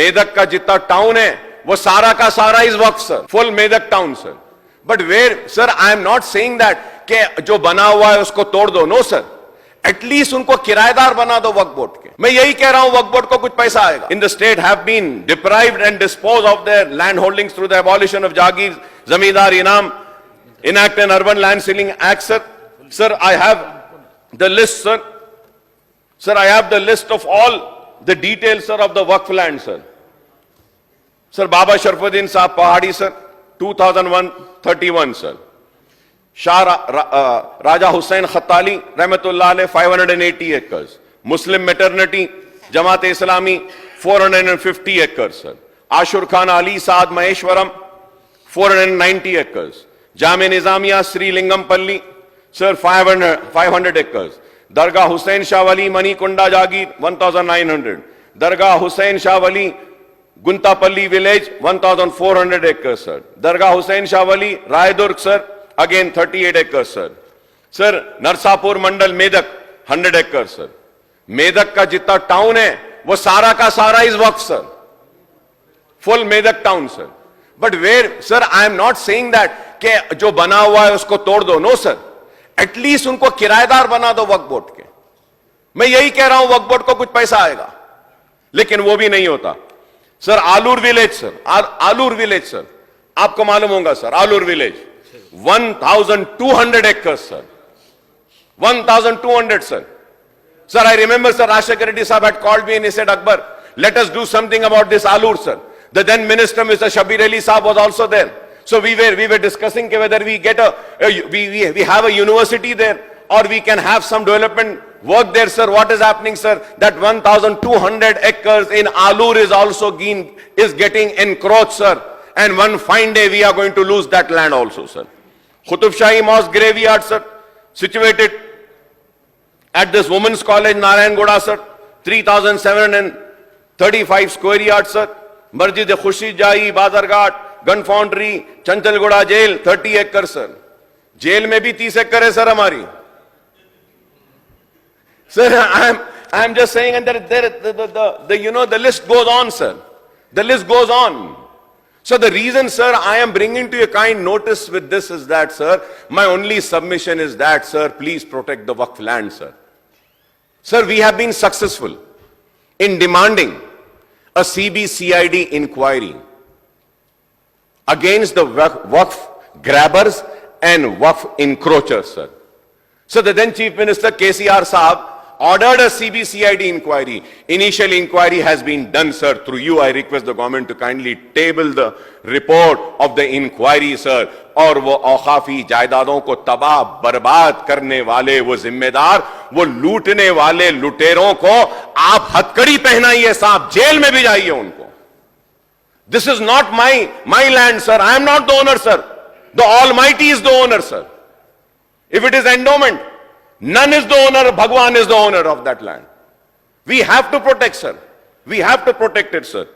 मेदक का जितना टाउन है वो सारा का सारा इज वक्फ sir, full Medak town sir. But where sir, I am not saying that कि जो बना हुआ है उसको तोड़ दो. नो सर, एटलीस्ट उनको किराएदार बना दो वक्फ बोर्ड के. मैं यही कह रहा हूं, वक्फ बोर्ड को कुछ पैसा आएगा. In the state have been deprived and dispose of their land holdings through the abolition of jagir, zamindar inam, enact an urban land ceiling act sir. Sir, I have the list sir. Sir, I have the list of all the details sir of the waqf land sir. Sir, Baba Sharfuddin Sahab Pahadi sir, 2001-31 sir. Raja Hussain Khattali Rahmatullah alayh 580 acres. Muslim maternity Jamaat Islami 450 acres sir. Ashur Khan Ali Saad Maheshwaram 490 acres. Jame Nizamiya Sri Lingampalli sir 500 acres. Dargah Hussain Shah Wali Manikunda Jagir 1900. Dargah Hussain Shah Wali Guntapalli village 1400 acres sir. Dargah Hussain Shah Wali Raidurg sir again 38 acres sir. Sir, Narsapur Mandal Medak 100 acres sir. Medak का जितना town है वो सारा का सारा is वक्फ sir, full Medak town sir. But where sir, I am not saying that कि जो बना हुआ है उसको तोड़ दो. नो सर, एटलीस्ट उनको किराएदार बना दो वक्फ बोर्ड के. मैं यही कह रहा हूं, वक्फ बोर्ड को कुछ पैसा आएगा, लेकिन वो भी नहीं होता. Sir, Alur village sir, Alur village sir, आपको मालूम होगा sir, Alur village 1200 acres sir. 1200 sir. Sir, I remember sir, Rashekar Reddy Sahab had called me and he said, Akbar, let us do something about this Alur sir. The then minister Mr. Shabir Ali Sahab was also there. So we were discussing whether we get we have a university there or we can have some development work there sir. What is happening sir? That 1200 acres in Alur is also getting encroached sir. And one fine day we are going to lose that land also sir. Qutub Shahi Mosque graveyard sir, situated at this women's college Narayan Goda sir, 3735 square yards sir. Masjid Khushi Jai, Bazarghat, Gun Foundry, Chanchalgoda jail 30 acres sir. Jail में भी 30 acre है sir हमारी. Sir, I am just saying, and the list goes on sir. The list goes on. So the reason sir I am bringing to your kind notice with this is that sir, my only submission is that sir, please protect the waqf land sir. Sir, we have been successful in demanding a CBCID inquiry against the waqf grabbers and waqf encroachers sir. So the then Chief Minister KCR Saab ordered a CBCID inquiry. Initial inquiry has been done sir. Through you I request the government to kindly table the report of the inquiry sir. और वो औखाफी जायदादों को तबाह बर्बाद करने वाले वो जिम्मेदार, वो लूटने वाले लुटेरों को आप हथकड़ी पहनाइए साहब, जेल में भी जाइए उनको. This is not my land sir. I am not the owner sir. The Almighty is the owner sir. If it is endowment, none is the owner, Bhagwan is the owner of that land. We have to protect sir. We have to protect it sir.